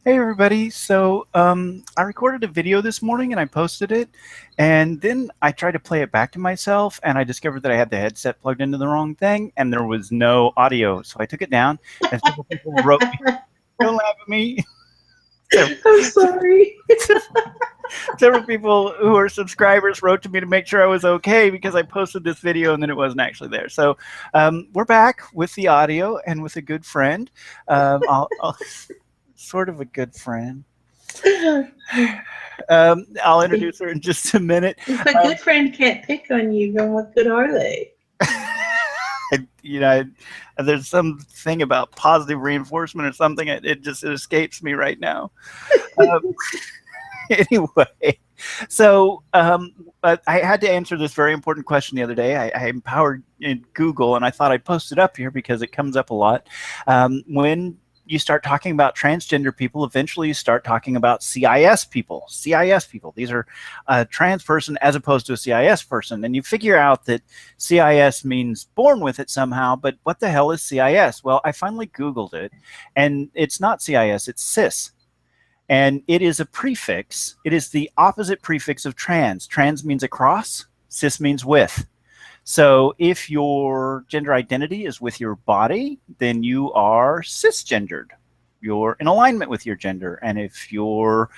Hey everybody. I recorded a video this morning and I posted it, and then I tried to play it back to myself and I discovered that I had the headset plugged into the wrong thing and there was no audio. So I took it down and several people wrote me, don't laugh at me. several, I'm sorry. several people who are subscribers wrote to me to make sure I was okay because I posted this video and then it wasn't actually there. We're back with the audio and with a good friend. I'll sort of a good friend. I'll introduce her in just a minute. If a good friend can't pick on you, then what good are they? You know, there's something about positive reinforcement or something. It escapes me right now. Um, anyway, but I had to answer this very important question the other day. I empowered in Google, and I thought I'd post it up here because it comes up a lot. When you start talking about transgender people, eventually you start talking about CIS people. CIS people. These are a trans person as opposed to a CIS person. And you figure out that CIS means born with it somehow, but what the hell is CIS? Well, I finally Googled it, and it's not CIS, it's cis. And it is a prefix. It is the opposite prefix of trans. Trans means across, cis means with. So if your gender identity is with your body, then you are cisgendered. You're in alignment with your gender. And if your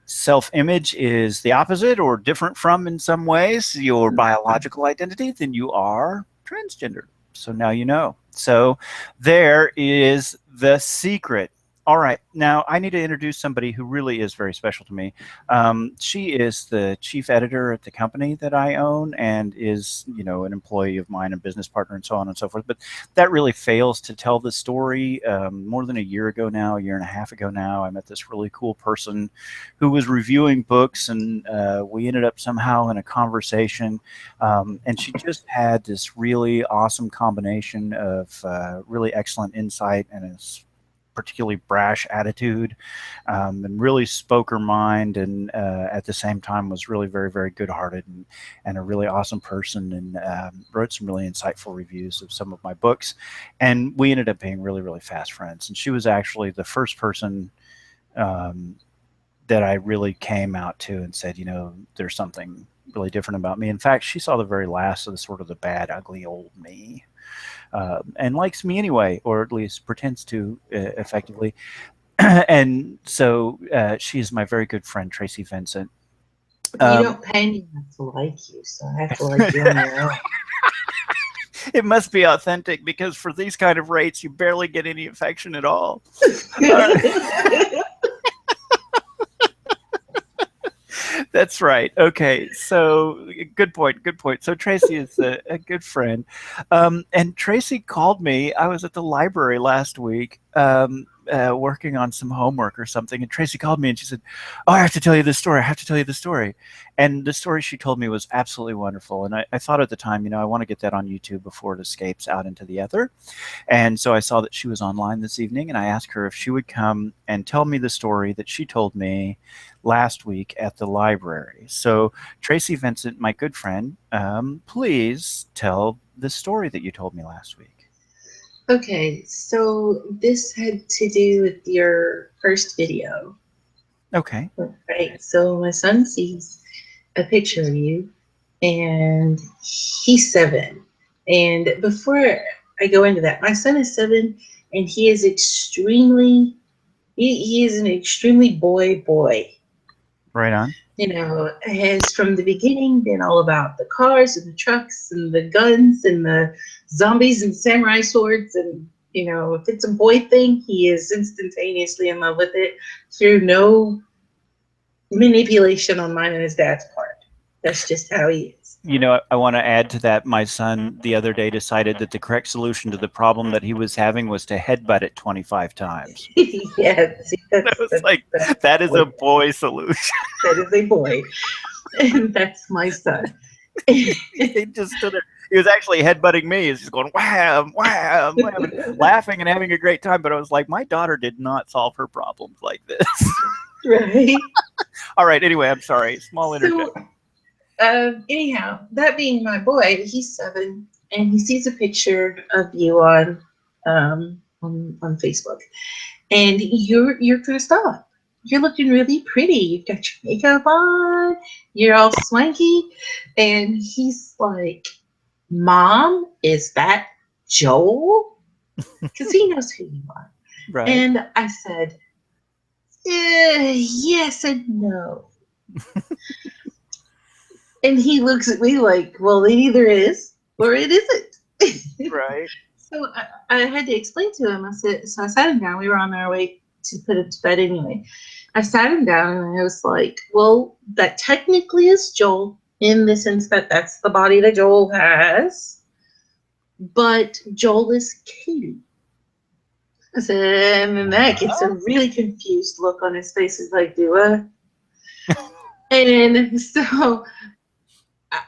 self-image is the opposite or different from in some ways your biological identity, then you are transgender. So now you know. So there is the secret. All right, now I need to introduce somebody who really is very special to me. She is the chief editor at the company that I own and is, an employee of mine, a business partner, and so on and so forth. But that really fails to tell the story. More than a year ago now, a year and a half ago now, I met this really cool person who was reviewing books, and we ended up somehow in a conversation. And she just had this really awesome combination of really excellent insight and a particularly brash attitude, and really spoke her mind, and at the same time was really very, very good-hearted and a really awesome person, and wrote some really insightful reviews of some of my books. And we ended up being really, really fast friends. And she was actually the first person that I really came out to and said, there's something really different about me. In fact, she saw the very last of the sort of the bad, ugly old me. And likes me anyway, or at least pretends to effectively. And so she is my very good friend, Tracy Vincent. You don't pay me not to like you, so I have to like you on your own. It must be authentic because for these kind of rates, you barely get any affection at all. That's right. Okay, so good point. Good point. So Tracy is a good friend, and Tracy called me. I was at the library last week working on some homework or something, and Tracy called me and she said, "Oh, I have to tell you this story. I have to tell you this story." And the story she told me was absolutely wonderful. And I thought at the time, I want to get that on YouTube before it escapes out into the ether. And so I saw that she was online this evening, and I asked her if she would come and tell me the story that she told me last week at the library. So Tracy Vincent, my good friend, please tell the story that you told me last week. Okay, so this had to do with your first video. Okay. Right, so my son sees a picture of you, and he's 7. And before I go into that, my son is 7, and he is he is an extremely boy. Right on. Has from the beginning been all about the cars and the trucks and the guns and the zombies and samurai swords. And, if it's a boy thing, he is instantaneously in love with it through no manipulation on mine and his dad's part. That's just how he is. I want to add to that. My son the other day decided that the correct solution to the problem that he was having was to headbutt it 25 times. Yeah, see, that is a boy solution. That is a boy. And that's my son. He just stood there. He was actually headbutting me. He's just going wham, wham, wham, and laughing and having a great time. But I was like, my daughter did not solve her problems like this. Right. All right. Anyway, I'm sorry. Small interjection. Anyhow, that being my boy, he's 7, and he sees a picture of you on Facebook, and you're gonna stop. you're looking really pretty. You've got your makeup on. You're all swanky. And he's like, Mom, is that Joel? Because he knows who you are. Right. And I said, yes and no. And he looks at me like, well, it either is or it isn't. Right. So I had to explain to him. I said, so I sat him down. We were on our way to put him to bed anyway. I sat him down and I was like, well, that technically is Joel in the sense that that's the body that Joel has, but Joel is Katie. I said, and then that gets a really confused look on his face. He's like, do I? And so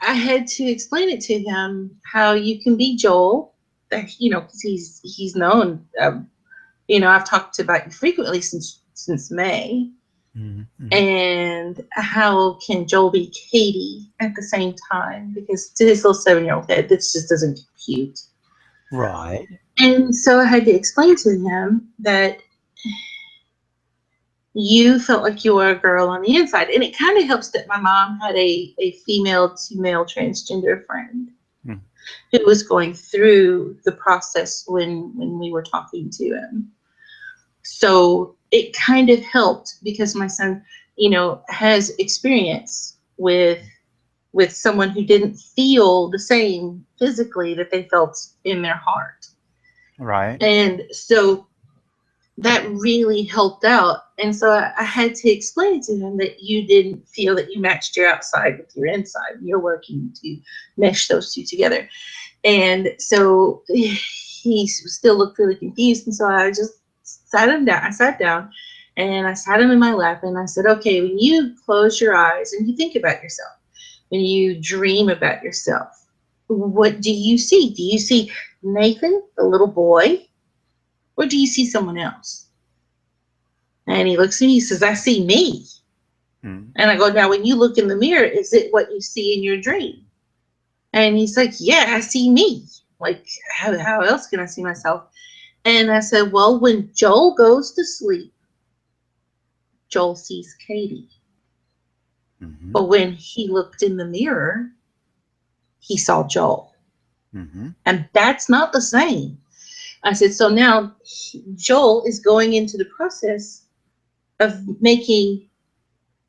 I had to explain it to him how you can be Joel, that because he's known. I've talked about you frequently since May, Mm-hmm. and how can Joel be Katie at the same time? Because to his little 7-year-old head, this just doesn't compute. Right. And so I had to explain to him that you felt like you were a girl on the inside. And it kind of helps that my mom had a female to male transgender friend Mm. who was going through the process when we were talking to him. So it kind of helped because my son, has experience with someone who didn't feel the same physically that they felt in their heart. Right. And so that really helped out. And so I had to explain to him that you didn't feel that you matched your outside with your inside. You're working to mesh those two together. And so he still looked really confused. And so I just sat him down. I sat down and I sat him in my lap and I said, okay, when you close your eyes and you think about yourself, when you dream about yourself, what do you see? Do you see Nathan, the little boy, or do you see someone else? And he looks at me, he says, I see me. Mm. And I go, now, when you look in the mirror, is it what you see in your dream? And he's like, yeah, I see me. Like, how else can I see myself? And I said, well, when Joel goes to sleep, Joel sees Katie. Mm-hmm. But when he looked in the mirror, he saw Joel. Mm-hmm. And that's not the same. I said, so now Joel is going into the process of making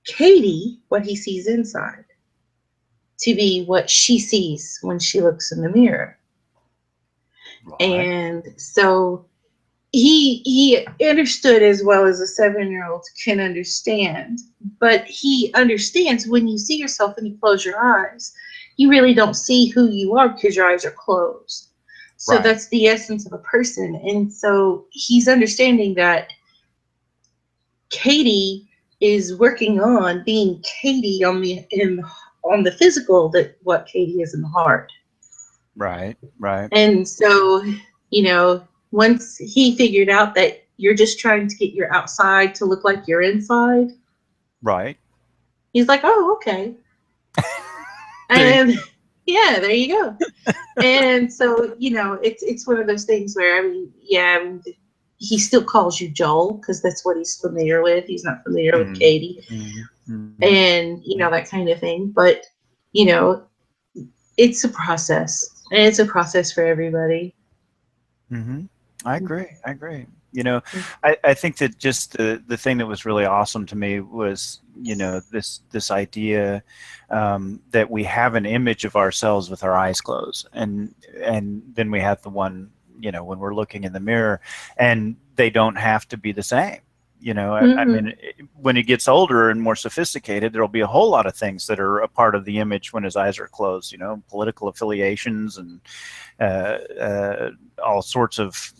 Katie what he sees inside to be what she sees when she looks in the mirror. Right. And so he understood as well as a 7-year-old can understand, but he understands when you see yourself and you close your eyes, you really don't see who you are because your eyes are closed. So Right. that's the essence of a person. And so he's understanding that Katie is working on being Katie on the physical, that what Katie is in the heart. Right. Right. And so, once he figured out that you're just trying to get your outside to look like your inside, Right. he's like, oh, okay. There you And yeah, there you go. And so, it's one of those things where, he still calls you Joel because that's what he's familiar with. He's not familiar go. with Katie Mm-hmm. and, that kind of thing. But, you know, it's a process, and it's a process for everybody. Mm-hmm. I agree. I agree. I think that just the thing that was really awesome to me was, this idea that we have an image of ourselves with our eyes closed, and then we have the one, when we're looking in the mirror, and they don't have to be the same. I Mm-hmm. mean, when he gets older and more sophisticated, there'll be a whole lot of things that are a part of the image when his eyes are closed. Political affiliations and all sorts of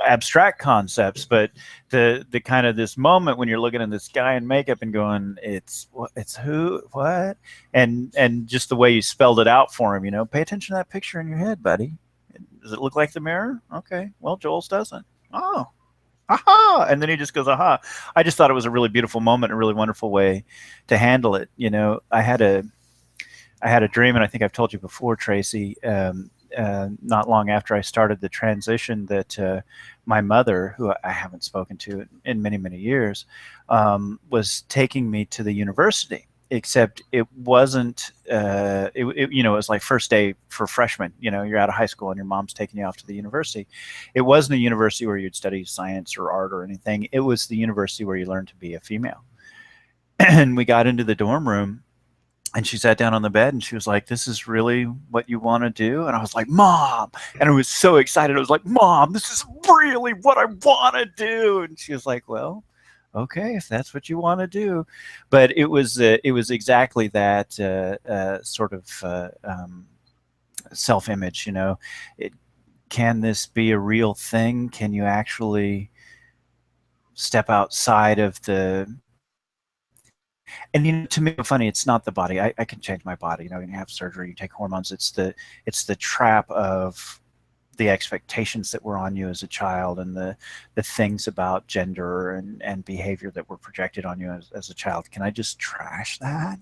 abstract concepts, but the kind of this moment when you're looking at this guy in makeup and going, it's who, what, and just the way you spelled it out for him, pay attention to that picture in your head, buddy. Does it look like the mirror? Okay, well, Joel's doesn't. Oh, aha, and then he just goes, aha. I just thought it was a really beautiful moment, a really wonderful way to handle it. I had a dream, and I think I've told you before, Tracy. not long after I started the transition that my mother, who I haven't spoken to in many, many years, was taking me to the university. Except it wasn't, it was like first day for freshmen. You're out of high school and your mom's taking you off to the university. It wasn't a university where you'd study science or art or anything. It was the university where you learned to be a female. And we got into the dorm room and she sat down on the bed and she was like, "This is really what you want to do?" And I was like, "Mom." And I was so excited. I was like, "Mom, this is really what I want to do." And she was like, "Well, okay, if that's what you want to do." But it was exactly that sort of self-image. It, can this be a real thing? Can you actually step outside of the, and to me, it's funny, it's not the body. I can change my body. You can have surgery, you take hormones. It's the trap of the expectations that were on you as a child, and the things about gender and behavior that were projected on you as a child. Can I just trash that,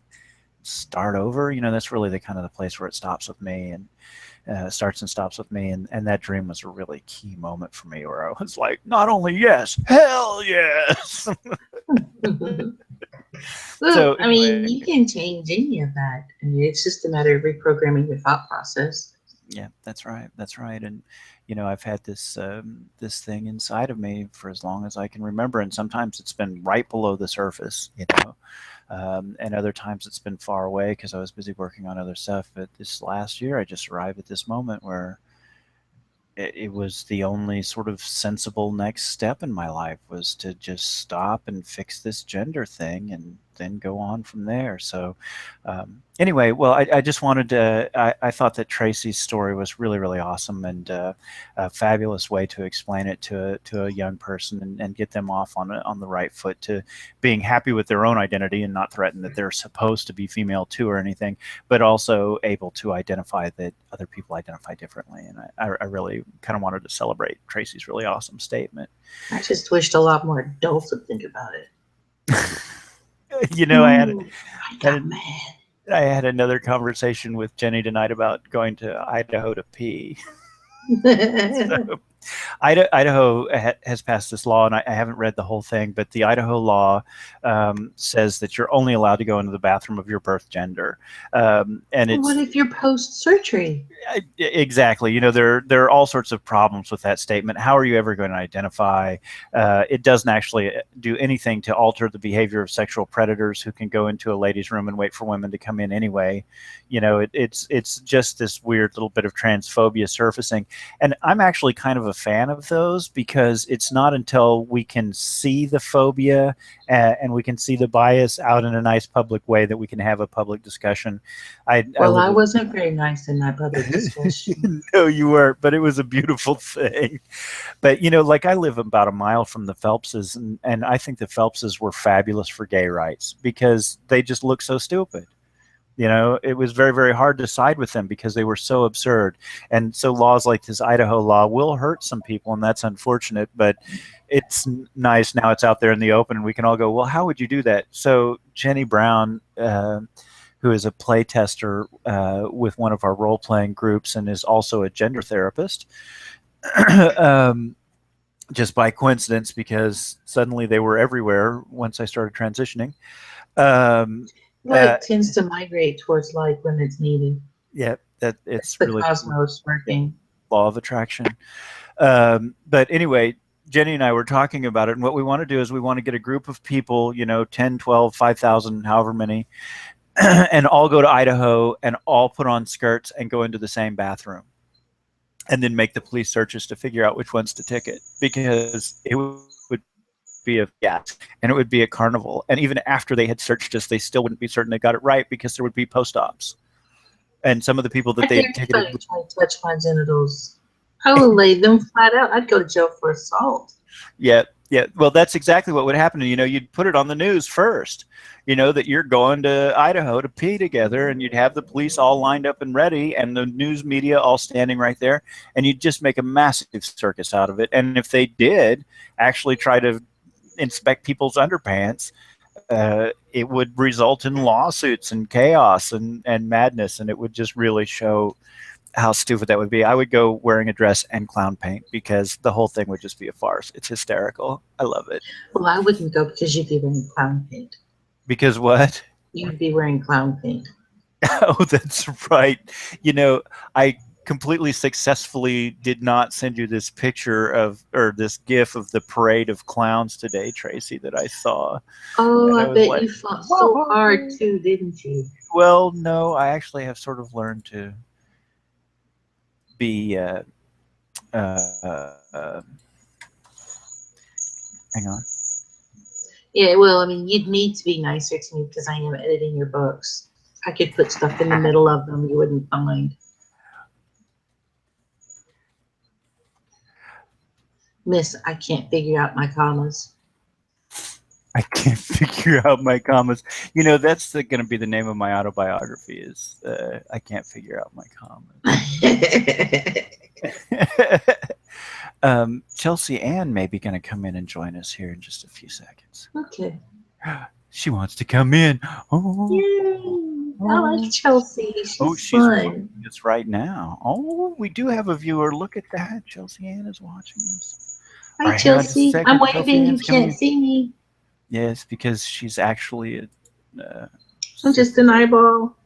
start over? That's really the kind of the place where it stops with me, and starts and stops with me. And that dream was a really key moment for me, where I was like, not only yes, hell yes. So Well, I anyway, mean, you can change any of that. I mean, it's just a matter of reprogramming your thought process. yeah, that's right. That's right. And I've had this thing inside of me for as long as I can remember, and sometimes it's been right below the surface, and other times it's been far away because I was busy working on other stuff. But this last year, I just arrived at this moment where it was the only sort of sensible next step in my life, was to just stop and fix this gender thing and then go on from there. So anyway, well, I just wanted to, I thought that Tracy's story was really, really awesome, and a fabulous way to explain it to a young person, and get them off on the right foot to being happy with their own identity and not threatened that they're supposed to be female too or anything, but also able to identify that other people identify differently. And I really kind of wanted to celebrate Tracy's really awesome statement. I just wished a lot more adults would think about it. I Ooh, I got had mad. I had another conversation with Jenny tonight about going to Idaho to pee. So Idaho has passed this law, and I haven't read the whole thing, but the Idaho law says that you're only allowed to go into the bathroom of your birth gender, and What it's if you're post surgery? exactly. There are all sorts of problems with that statement. How are you ever going to identify? It doesn't actually do anything to alter the behavior of sexual predators who can go into a ladies' room and wait for women to come in anyway. It's just this weird little bit of transphobia surfacing, and I'm actually kind of a fan of those, because it's not until we can see the phobia and we can see the bias out in a nice public way that we can have a public discussion. I Well, live I with wasn't very nice in that public discussion. no, you weren't, but it was a beautiful thing. But like, I live about a mile from the Phelpses, and I think the Phelpses were fabulous for gay rights because they just look so stupid. It was very, very hard to side with them because they were so absurd. And so laws like this Idaho law will hurt some people, and that's unfortunate, but it's nice now it's out there in the open, and we can all go, well, how would you do that? So Jenny Brown, who is a play tester with one of our role-playing groups and is also a gender therapist, um, just by coincidence, because suddenly they were everywhere once I started transitioning. Um, uh, Light tends to migrate towards light when it's needed. yeah, that That's it's the really cosmos working. law of attraction. But anyway, Jenny and I were talking about it, and what we want to do is we want to get a group of people, 10, 12, 5,000, however many, and all go to Idaho and all put on skirts and go into the same bathroom, and then make the police searches to figure out which ones to ticket, because it would be a fiasco, and it would be a carnival. And even after they had searched us, they still wouldn't be certain they got it right, because there would be post-ops. And some of the people that I they dare ticketed, anybody try to touch my genitals. I will lay them flat out. I'd go to jail for assault. yeah, yeah. Well, that's exactly what would happen. You'd put it on the news first, that you're going to Idaho to pee together, and you'd have the police all lined up and ready, and the news media all standing right there, and you'd just make a massive circus out of it. And if they did actually try to inspect people's underpants, it would result in lawsuits and chaos and madness, and it would just really show how stupid that would be. I would go wearing a dress and clown paint because the whole thing would just be a farce. It's hysterical. I love it. Well, I wouldn't go because you'd be wearing clown paint. Because what? You'd be wearing clown paint. Oh, that's right. You know, I completely successfully did not send you this picture of, or this gif of the parade of clowns today, Tracy, that I saw. Oh, And I I was bet like, you fought so hard whoa. too, didn't you? Well, no, I actually have sort of learned to be, hang on. Yeah, well, I mean, you'd need to be nicer to me because I am editing your books. I could put stuff in the middle of them you wouldn't find. Miss, I can't figure out my commas. I can't figure out my commas. You know, that's going to be the name of my autobiography is I can't figure out my commas. Chelsea Ann may be going to come in and join us here in just a few seconds. Okay. She wants to come in. Oh, Yay! I like Chelsea. She's she's fun. watching us right now. Oh, we do have a viewer. Look at that. Chelsea Ann is watching us. All Hi, right, hang on just a Chelsea. I'm second. Chelsea waving. You Ann's coming can't in. see me. Yes, because she's actually I'm just an eyeball.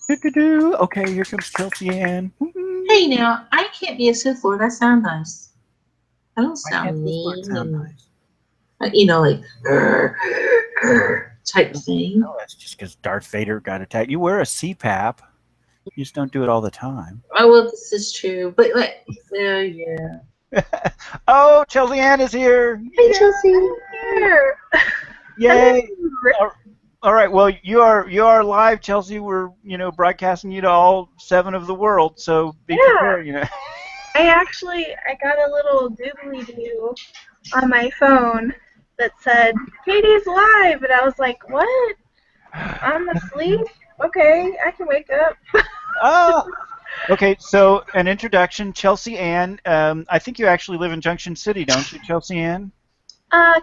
Okay, here comes Chelsea Ann. Hey, now, I can't be a Sith Lord. I sound nice. I don't Why can't sound this word mean sound and, nice? like, type thing. No, that's just because Darth Vader got attacked. You wear a CPAP. You just don't do it all the time. Oh, well, this is true. But, like, yeah. Oh, Chelsea Ann is here. Hey, Chelsea. Here. Yay. All right. Well, you are live, Chelsea. We're broadcasting you to all 7 of the world. So be prepared. I got a little doobly doo on my phone that said Katie's live, and I was like, what? I'm asleep. Okay, I can wake up. Oh. Okay. So an introduction, Chelsea Ann. I think you actually live in Junction City, don't you, Chelsea Ann?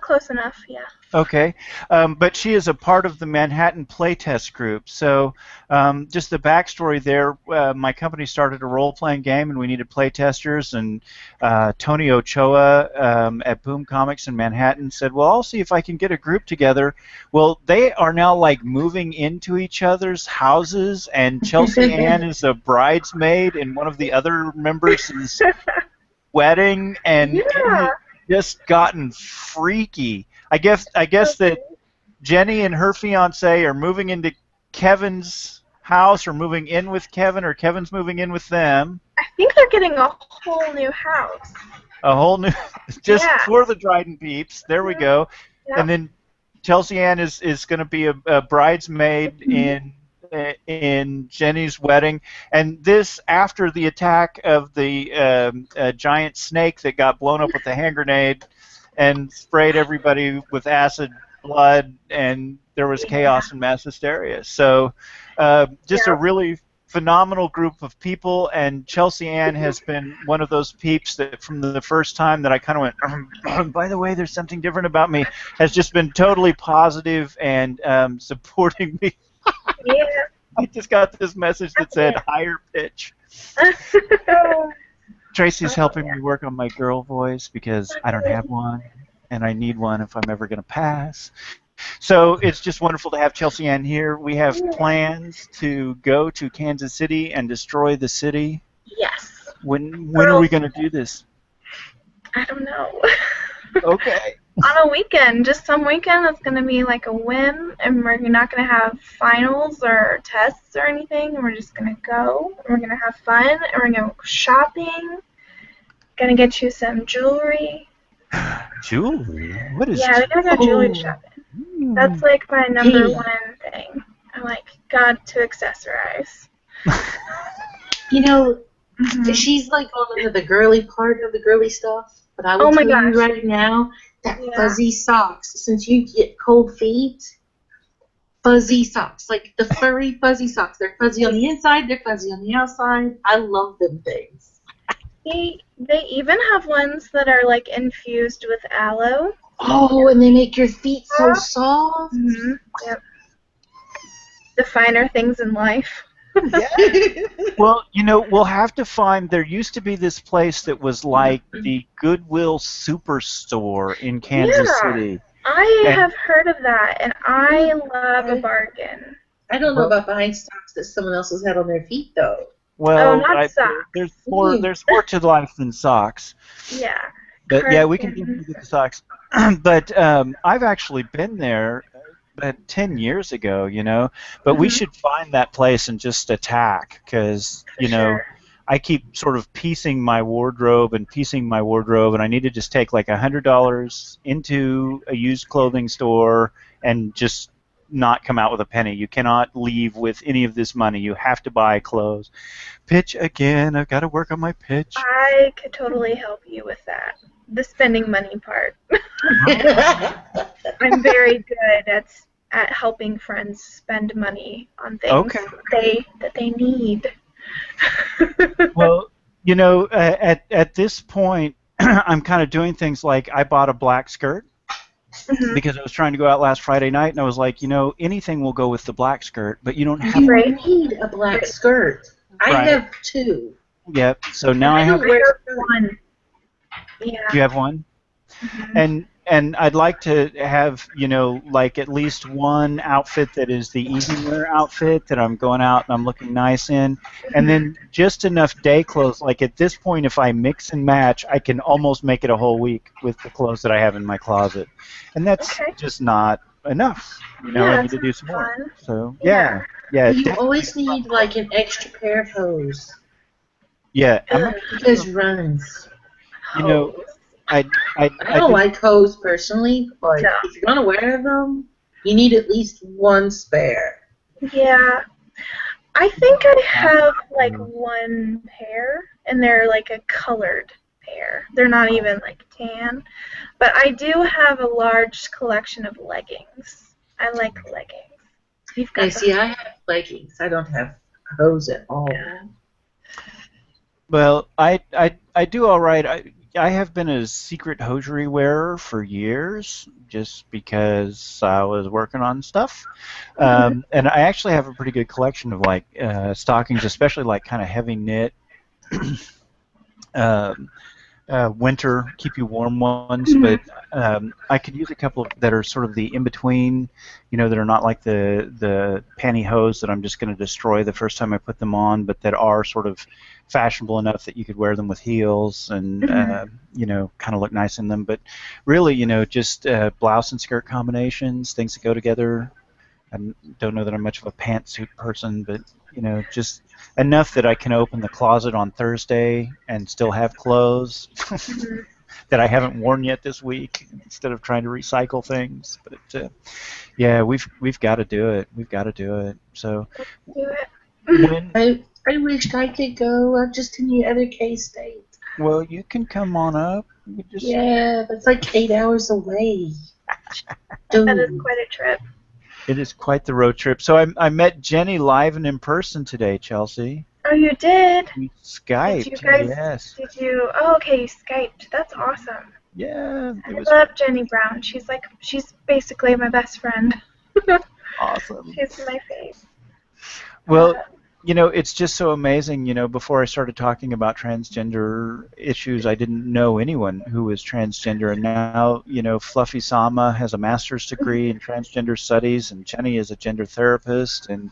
Close enough, yeah. Okay, but she is a part of the Manhattan Playtest Group. So just the backstory there, my company started a role-playing game and we needed playtesters, and Tony Ochoa at Boom Comics in Manhattan said, well, I'll see if I can get a group together. Well, they are now like moving into each other's houses, and Chelsea Ann is a bridesmaid in one of the other members' wedding, and Yeah. just gotten freaky. I guess that Jenny and her fiance are moving into Kevin's house, or moving in with Kevin, or Kevin's moving in with them. I think they're getting a whole new house. A whole new, just Yeah. for the Dryden peeps. There we go. Yep. And then Chelsea Ann is going to be a bridesmaid in Jenny's wedding, and this after the attack of the giant snake that got blown up with a hand grenade and sprayed everybody with acid blood, and there was chaos and mass hysteria. So just a really phenomenal group of people, and Chelsea Ann has been one of those peeps that from the first time that I kind of went, by the way, there's something different about me, has just been totally positive and supporting me. Yeah. I just got this message that said higher pitch. Tracy's helping me work on my girl voice because I don't have one, and I need one if I'm ever going to pass. So it's just wonderful to have Chelsea Ann here. We have plans to go to Kansas City and destroy the city. Yes. When are we going to do this? I don't know. Okay. On a weekend, just some weekend that's going to be like a whim, and we're not going to have finals or tests or anything. We're just going to go, and we're going to have fun, and we're going to go shopping. Going to get you some jewelry. Jewelry? What is we're going to go jewelry shopping. That's like my number one thing. I like God to accessorize. She's like on the girly part of the girly stuff. But I will tell you right now that fuzzy socks, since you get cold feet, fuzzy socks, like the furry fuzzy socks. They're fuzzy on the inside, they're fuzzy on the outside. I love them things. They even have ones that are like infused with aloe. Oh, and they make your feet so soft. Mm-hmm. Yep. The finer things in life. Yeah. Well, we'll have to find. There used to be this place that was like the Goodwill Superstore in Kansas Yeah, City, I and have heard of that, and I love a bargain. I don't know well, about buying socks that someone else has had on their feet, though. Oh, well, not there's socks. more. Mm. There's more to life than socks. Yeah, But yeah, we can definitely cardigans. get the socks. But I've actually been there about 10 years ago, but we Hmm. should find that place and just attack because, For sure. I keep sort of piecing my wardrobe and piecing my wardrobe, and I need to just take like $100 into a used clothing store and just not come out with a penny. You cannot leave with any of this money. You have to buy clothes. Pitch again. I've got to work on my pitch. I could totally help you with that. The spending money part. I'm very good at helping friends spend money on things Okay. that they need. Well, at this point, I'm kind of doing things like I bought a black skirt Hmm. because I was trying to go out last Friday night, and I was like, anything will go with the black skirt, but you don't have You Right. need a black Right. skirt. I right. have two. Yep. So now I I have. don't I wear have skirts. one. Yeah. You have one, Hmm. and I'd like to have like at least one outfit that is the evening wear outfit that I'm going out and I'm looking nice in, and Hmm. then just enough day clothes. Like at this point, if I mix and match, I can almost make it a whole week with the clothes that I have in my closet, and that's Okay. just not enough. I Yeah, need it to do sounds some more. fun. So Yeah. yeah, You definitely always gonna find need clothes. like an extra pair of hose Yeah, I'm Ugh, actually gonna. because runs. You know, hose. I I I I don't just like hose personally, but No. if you're gonna wear them, you need at least one spare. Yeah. I think I not. have like one pair, and they're like a colored pair. They're not even like tan. But I do have a large collection of leggings. I like leggings. You've And got see, those I too. have leggings. I don't have hose at all. Well, I do all right. I have been a secret hosiery wearer for years, just because I was working on stuff, Hmm. and I actually have a pretty good collection of like stockings, especially like kind of heavy knit, um, winter keep you warm ones. Hmm. But I could use a couple of, that are sort of the in between, that are not like the pantyhose that I'm just going to destroy the first time I put them on, but that are sort of fashionable enough that you could wear them with heels and Hmm. kind of look nice in them. But really, just blouse and skirt combinations, things that go together. I don't know that I'm much of a pantsuit person, but just enough that I can open the closet on Thursday and still have clothes Hmm. that I haven't worn yet this week, instead of trying to recycle things. But yeah, we've got to do it. We've got to do it. So Do it. when I wished I could go. I'm just in the other K state. well, you can come on up. You just Yeah, that's like 8 hours away. That is Dude. quite a trip. It is quite the road trip. So I met Jenny live and in person today, Chelsea. Oh, you did? We Did you Skyped. guys? Yes. Did you? Oh, okay. You Skyped. That's awesome. Yeah, it was I love Jenny Brown. She's basically my best friend. awesome. She's my fave. Well, it's just so amazing. Before I started talking about transgender issues, I didn't know anyone who was transgender. And now, Fluffy Sama has a master's degree in transgender studies, and Jenny is a gender therapist, and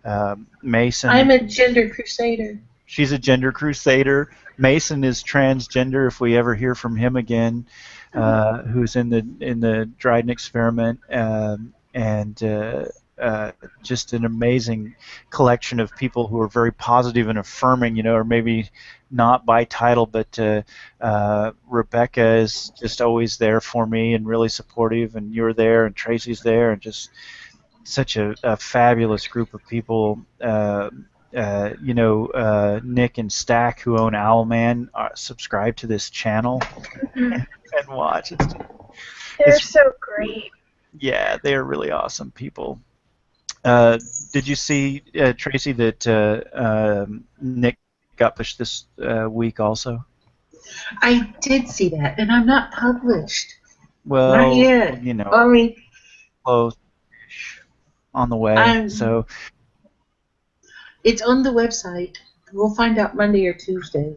I'm Mason, a gender crusader. she's a gender crusader. Mason is transgender, if we ever hear from him again, who's in the Dryden experiment, and just an amazing collection of people who are very positive and affirming, or maybe not by title, but Rebecca is just always there for me and really supportive, and you're there, and Tracy's there, and just such a fabulous group of people. Nick and Stack, who own Owlman, subscribe to this channel Mhm. and watch. They're It's so great. yeah, they are really awesome people. Did you see, Tracy, that Nick got pushed this week also? I did see that, and I'm not published. Not Well, yet. I mean, close on the way. I'm. So It's on the website. We'll find out Monday or Tuesday.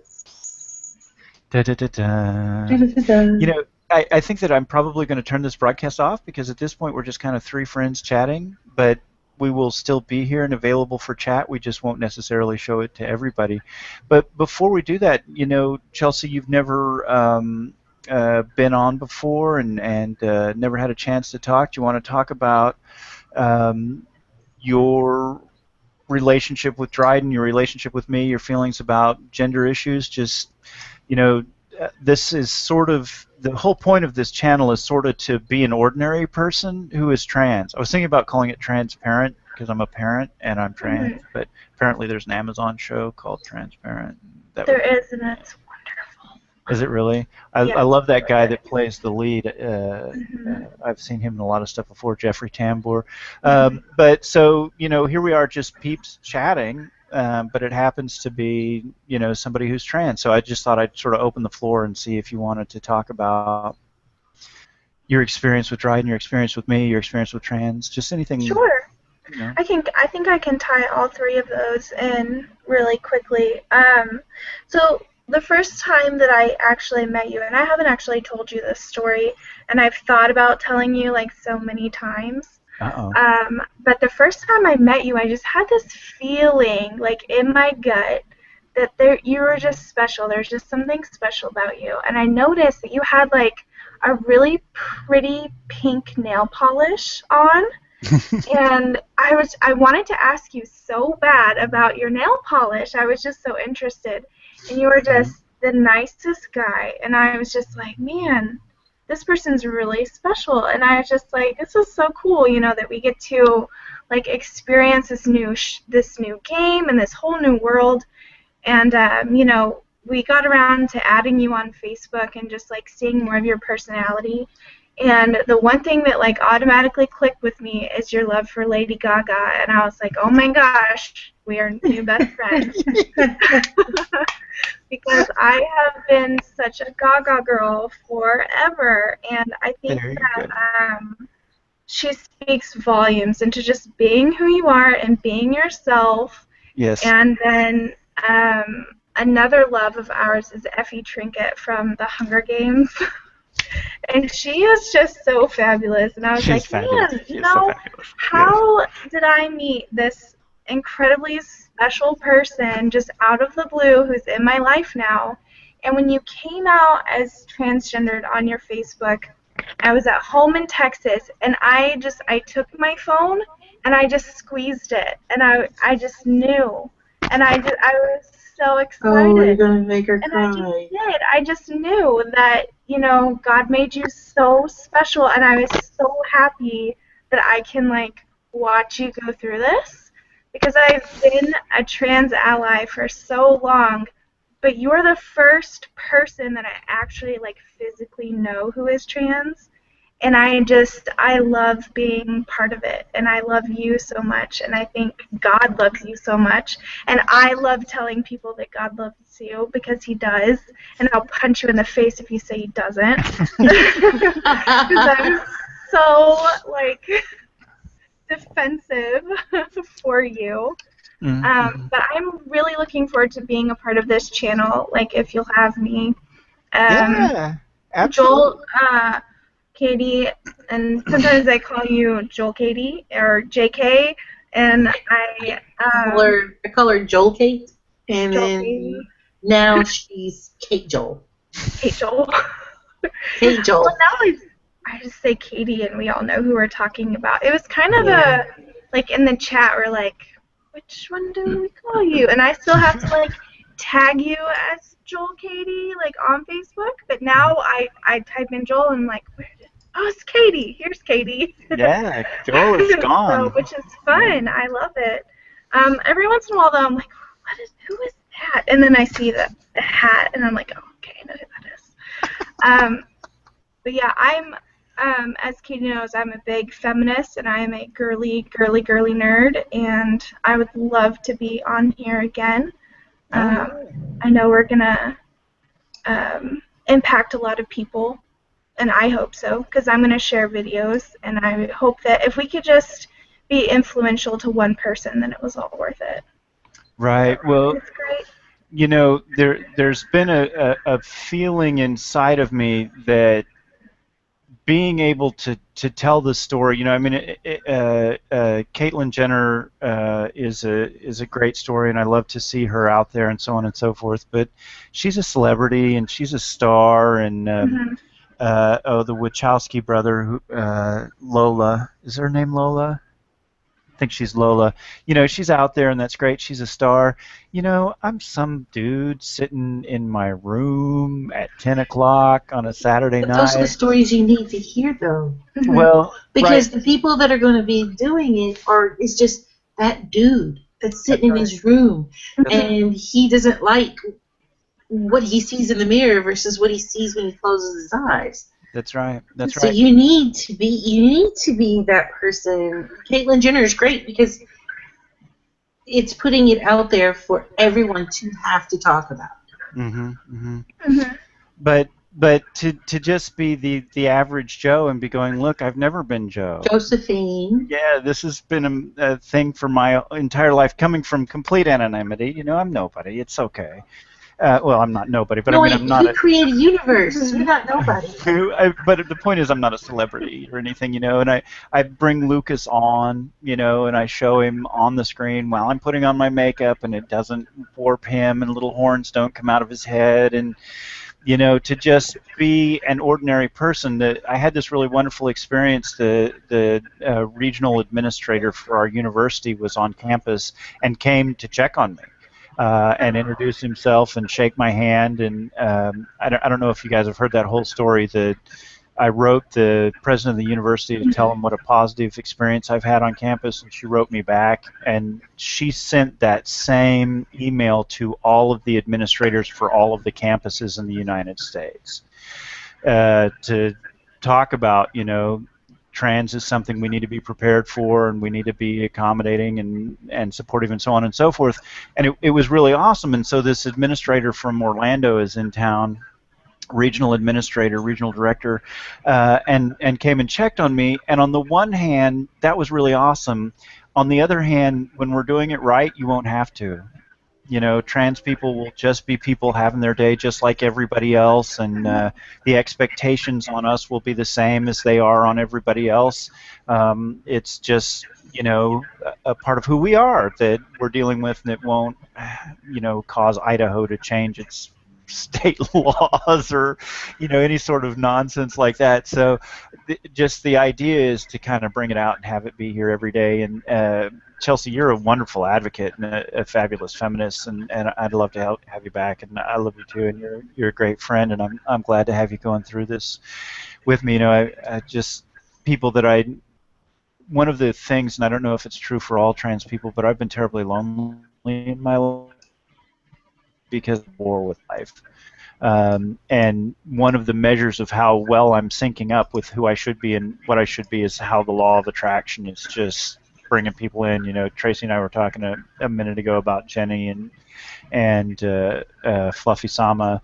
Da, da, da, da. Da-da-da-da. You know, I think that I'm probably going to turn this broadcast off because at this point we're just kind of three friends chatting, but we will still be here and available for chat. We just won't necessarily show it to everybody. But before we do that, you know, Chelsea, you've never been on before and never had a chance to talk. Do you want to talk about your relationship with Dryden, your relationship with me, your feelings about gender issues? Just, you know, this is sort of the whole point of this channel is sort of to be an ordinary person who is trans. I was thinking about calling it transparent because I'm a parent and I'm trans, but apparently there's an Amazon show called Transparent. That There would be, is, and it's wonderful. is it really? I Yeah, love that it's guy really that plays the lead. good. I've seen him in a lot of stuff before, Jeffrey Tambor. But so, you know, here we are just peeps chatting, but it happens to be, you know, somebody who's trans. So I just thought I'd sort of open the floor and see if you wanted to talk about your experience with Dryden, your experience with me, your experience with trans, just anything, Sure. you know. I think I can tie all three of those in really quickly. So the first time that I actually met you, and I haven't actually told you this story, and I've thought about telling you like so many times. Uh-oh. But the first time I met you, I just had this feeling like in my gut that you were just special. There's just something special about you. And I noticed that you had like a really pretty pink nail polish on. And I wanted to ask you so bad about your nail polish. I was just so interested. And you were just the nicest guy. And I was just like, man, this person's really special. And I was just like, this is so cool, you know, that we get to like experience this new game and this whole new world. And you know, we got around to adding you on Facebook and just like seeing more of your personality. And the one thing that like automatically clicked with me is your love for Lady Gaga, and I was like, oh my gosh, we are new best friends. Because I have been such a Gaga girl forever, and I think that she speaks volumes into just being who you are and being yourself. Yes. And then another love of ours is Effie Trinket from the Hunger Games. And she is just so fabulous. And I was like, man, you know, how did I meet this incredibly special person just out of the blue who's in my life now? And when you came out as transgendered on your Facebook, I was at home in Texas, and I took my phone and I just squeezed it, and I just knew, and I was so excited. Oh, you're gonna make her and cry. I just did. I just knew that, you know, God made you so special, and I was so happy that I can like watch you go through this, because I've been a trans ally for so long, but you're the first person that I actually like physically know who is trans. And I love being part of it, and I love you so much, and I think God loves you so much, and I love telling people that God loves you, because he does, and I'll punch you in the face if you say he doesn't, because I'm so, like, defensive for you. But I'm really looking forward to being a part of this channel, like, if you'll have me. Yeah, absolutely. Joel, Katie, and sometimes I call you Joel Katie or JK, and I call her Joel Kate, and Joel then Katie. now she's Kate Joel. Kate Joel. Kate Joel. Well, now I just say Katie, and we all know who we're talking about. It was kind of a like in the chat, we're like, which one do we call you? And I still have to like tag you as Joel Katie like on Facebook, but now I type in Joel and I'm like, oh, it's Katie. Here's Katie. Yeah, Joel is gone. So, which is fun. I love it. Every once in a while, though, I'm like, who is that? And then I see the hat, and I'm like, oh, okay, I know who that is. But yeah, I'm, as Katie knows, I'm a big feminist, and I am a girly nerd, and I would love to be on here again. I know we're going to impact a lot of people. And I hope so, because I'm going to share videos, and I hope that if we could just be influential to one person, then it was all worth it. Right. Well, It's great. there's been a feeling inside of me that being able to tell the story, I mean, Caitlyn Jenner is a great story, and I love to see her out there and so on and so forth. But she's a celebrity and she's a star, and Hmm. the Wachowski brother, Lola, is her name Lola? I think she's Lola. She's out there, and that's great. She's a star. I'm some dude sitting in my room at 10 o'clock on a Saturday But those are the night. stories you need to hear, though. Well, right. Because the people that are going to be doing it is just that dude that's That's sitting in right. his room That's and he doesn't like what he sees in the mirror versus what he sees when he closes his eyes. that's right. That's So right. you need to be that person. Caitlyn Jenner is great because it's putting it out there for everyone to have to talk about. Hmm. Hmm. Hmm. But to just be the average Joe and be going, look, I've never been Joe. Josephine. Yeah, this has been a thing for my entire life, coming from complete anonymity. I'm nobody. It's okay. Well, I'm not nobody, but I No, mean, wait, I'm not he a. created a universe. You're not nobody. But the point is, I'm not a celebrity or anything, and I bring Lucas on, and I show him on the screen while I'm putting on my makeup, and it doesn't warp him, and little horns don't come out of his head, and to just be an ordinary person. That I had this really wonderful experience. The regional administrator for our university was on campus and came to check on me. And introduce himself and shake my hand. And I don't know if you guys have heard that whole story. That I wrote the president of the university to tell him what a positive experience I've had on campus, and she wrote me back, and she sent that same email to all of the administrators for all of the campuses in the United States to talk about, trans is something we need to be prepared for, and we need to be accommodating and supportive and so on and so forth. And it was really awesome. And so this administrator from Orlando is in town, regional administrator, regional director, and came and checked on me. And on the one hand, that was really awesome. On the other hand, when we're doing it right, you won't have to. Trans people will just be people having their day just like everybody else, and the expectations on us will be the same as they are on everybody else. It's just, a part of who we are that we're dealing with, and it won't, cause Idaho to change its state laws or, any sort of nonsense like that. So just the idea is to kind of bring it out and have it be here every day. And Chelsea, you're a wonderful advocate and a fabulous feminist, and I'd love to have you back. And I love you too, and you're a great friend, and I'm glad to have you going through this with me. I just people that I one of the things, and I don't know if it's true for all trans people, but I've been terribly lonely in my life because of war with life. And one of the measures of how well I'm syncing up with who I should be and what I should be is how the law of attraction is just bringing people in. Tracy and I were talking a minute ago about Jenny and Fluffy Sama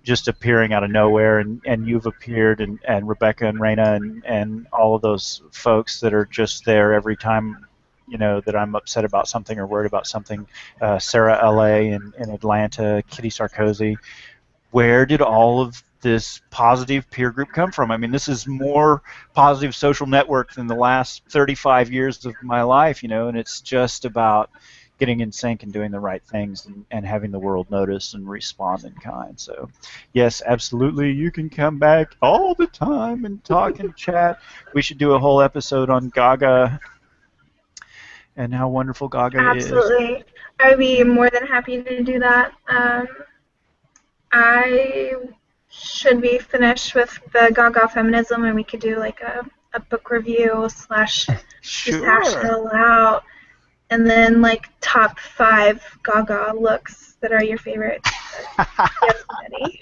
just appearing out of nowhere, and you've appeared, and Rebecca and Raina and all of those folks that are just there every time that I'm upset about something or worried about something. Sarah LA in Atlanta, Kitty Sarkozy. Where did all of this positive peer group come from? I mean, this is more positive social network than the last 35 years of my life, and it's just about getting in sync and doing the right things and having the world notice and respond in kind. So, yes, absolutely, you can come back all the time and talk and chat. We should do a whole episode on Gaga and how wonderful Gaga is. Absolutely. I would be more than happy to do that. I should be finished with the Gaga feminism, and we could do like a book review slash just hash it Sure. all out. And then like top 5 Gaga looks that are your favorites. Yes, many.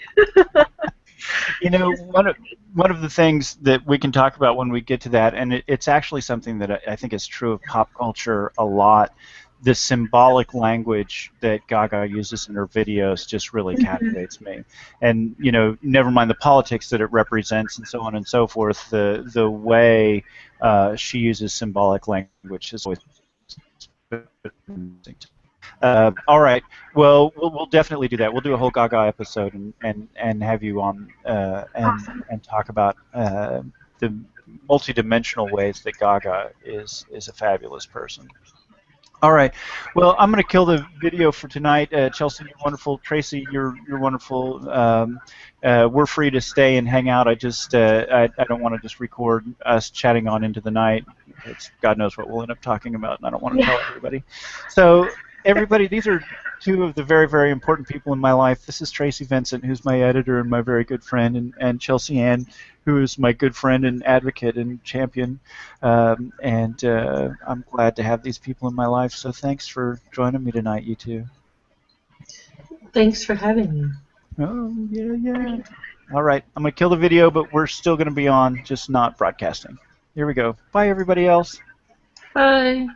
One of the things that we can talk about when we get to that, and it's actually something that I think is true of pop culture a lot. The symbolic language that Gaga uses in her videos just really captivates me, and never mind the politics that it represents and so on and so forth. The way she uses symbolic language is always been amazing to me. All right. Well, we'll definitely do that. We'll do a whole Gaga episode and have you on Awesome. and talk about the multidimensional ways that Gaga is a fabulous person. All right. Well, I'm going to kill the video for tonight. Chelsea, you're wonderful. Tracy, you're wonderful. We're free to stay and hang out. I don't want to just record us chatting on into the night because God knows what we'll end up talking about, and I don't want to Yeah. tell everybody. So, everybody, these are two of the very, very important people in my life. This is Tracy Vincent, who's my editor and my very good friend, and Chelsea Ann, who is my good friend and advocate and champion. And I'm glad to have these people in my life. So thanks for joining me tonight, you two. Thanks for having me. Oh, yeah, yeah. All right. I'm going to kill the video, but we're still going to be on, just not broadcasting. Here we go. Bye, everybody else. Bye.